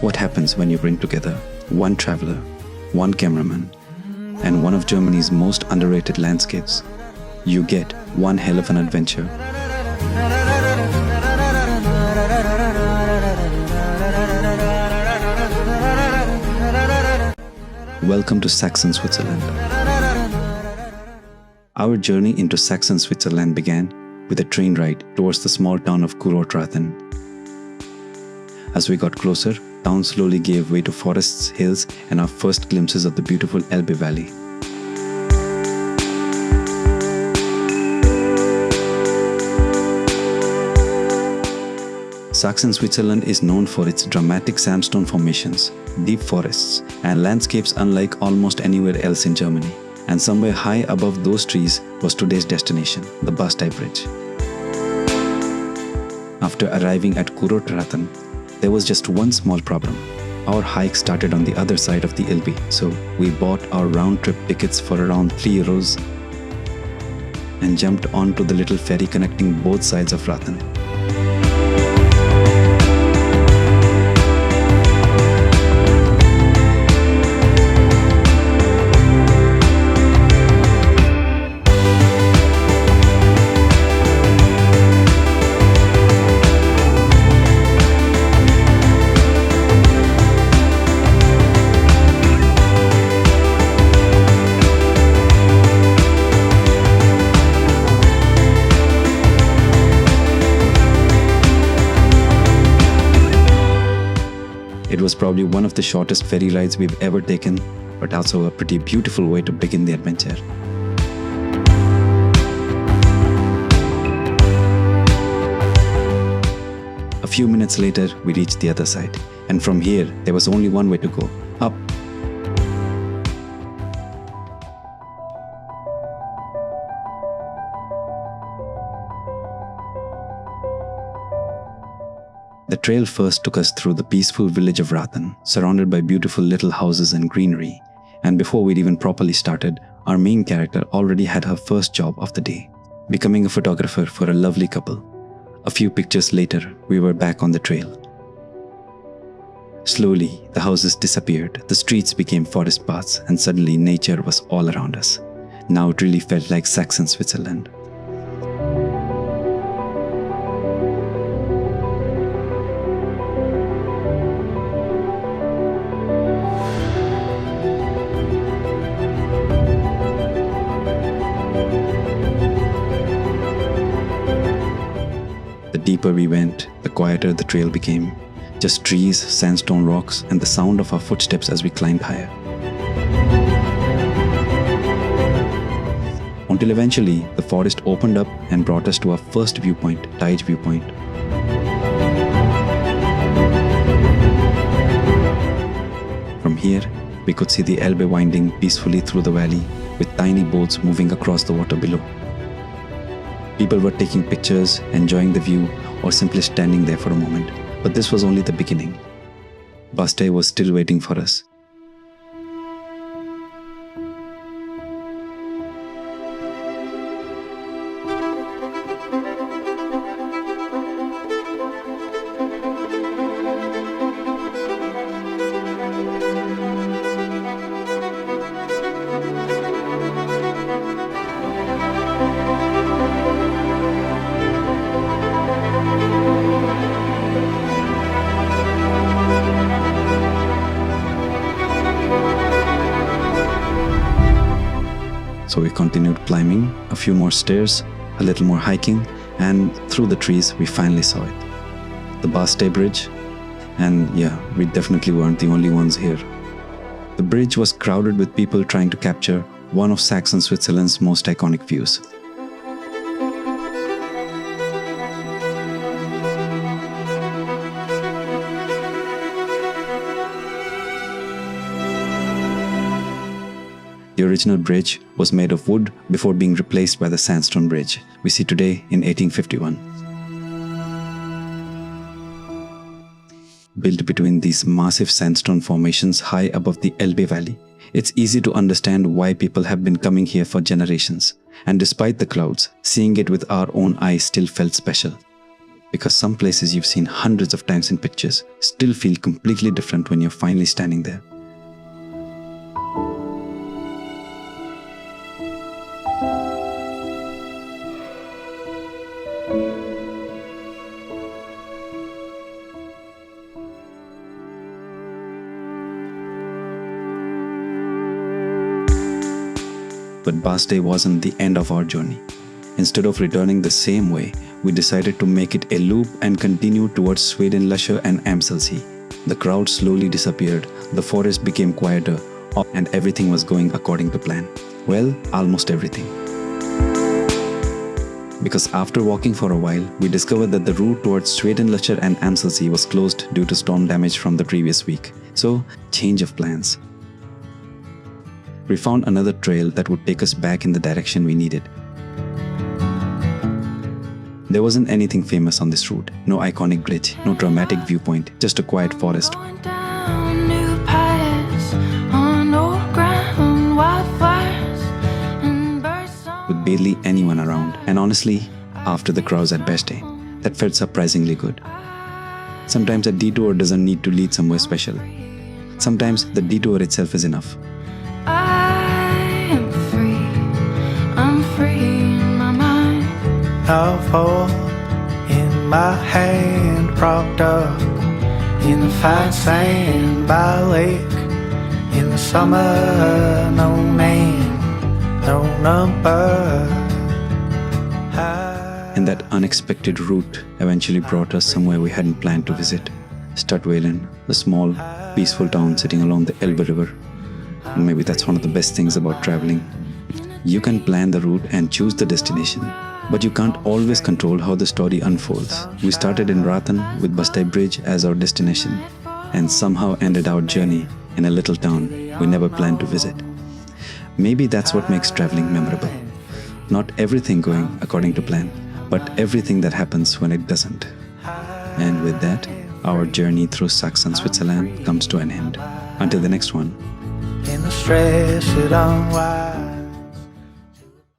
What happens when you bring together one traveler, one cameraman, and one of Germany's most underrated landscapes? You get one hell of an adventure. Welcome to Saxon Switzerland. Our journey into Saxon Switzerland began with a train ride towards the small town of Kurortraten. As we got closer, town slowly gave way to forests, hills, and our first glimpses of the beautiful Elbe Valley. Saxon Switzerland is known for its dramatic sandstone formations, deep forests, and landscapes unlike almost anywhere else in Germany. And somewhere high above those trees was today's destination, the Bastei Bridge. After arriving at Kurortraten, there was just one small problem. Our hike started on the other side of the Elbe, so we bought our round-trip tickets for around €3 and jumped onto the little ferry connecting both sides of Rathen. It was probably one of the shortest ferry rides we've ever taken, but also a pretty beautiful way to begin the adventure. A few minutes later, we reached the other side, and from here, there was only one way to go, up. The trail first took us through the peaceful village of Rathen, surrounded by beautiful little houses and greenery. And before we'd even properly started, our main character already had her first job of the day, becoming a photographer for a lovely couple. A few pictures later, we were back on the trail. Slowly, the houses disappeared, the streets became forest paths, and suddenly nature was all around us. Now it really felt like Saxon Switzerland. The deeper we went, the quieter the trail became. Just trees, sandstone rocks, and the sound of our footsteps as we climbed higher. Until eventually, the forest opened up and brought us to our first viewpoint, Tide Viewpoint. From here, we could see the Elbe winding peacefully through the valley, with tiny boats moving across the water below. People were taking pictures, enjoying the view, or simply standing there for a moment. But this was only the beginning. Bastei was still waiting for us. So we continued climbing, a few more stairs, a little more hiking, and through the trees we finally saw it. The Bastei Bridge, and yeah, we definitely weren't the only ones here. The bridge was crowded with people trying to capture one of Saxon Switzerland's most iconic views. The original bridge was made of wood before being replaced by the sandstone bridge we see today in 1851. Built between these massive sandstone formations high above the Elbe Valley, it's easy to understand why people have been coming here for generations. And despite the clouds, seeing it with our own eyes still felt special. because some places you've seen hundreds of times in pictures still feel completely different when you're finally standing there. But Bastei wasn't the end of our journey. Instead of returning the same way, we decided to make it a loop and continue towards Sweden-Lusher and Amselsea. The crowd slowly disappeared, the forest became quieter, and everything was going according to plan. Well, almost everything. Because after walking for a while, we discovered that the route towards Sweden-Lusher and Amselsea was closed due to storm damage from the previous week. So, change of plans. We found another trail that would take us back in the direction we needed. There wasn't anything famous on this route, no iconic bridge, no dramatic viewpoint, just a quiet forest with barely anyone around. And honestly, after the crowds at Bastei, that felt surprisingly good. Sometimes a detour doesn't need to lead somewhere special. Sometimes the detour itself is enough. I'm free in my mind. I'll hold in my hand, propped up in the fine sand by a lake. In the summer, no name, no number. And that unexpected route eventually brought us somewhere we hadn't planned to visit. Stadtweilen, the small, peaceful town sitting along the Elbe River. And maybe that's one of the best things about traveling. You can plan the route and choose the destination, but you can't always control how the story unfolds. We started in Rathen with Bastei Bridge as our destination, and somehow ended our journey in a little town we never planned to visit. Maybe that's what makes traveling memorable. Not everything going according to plan, but everything that happens when it doesn't. And with that, our journey through Saxon Switzerland comes to an end. Until the next one. In the stress it unwinds.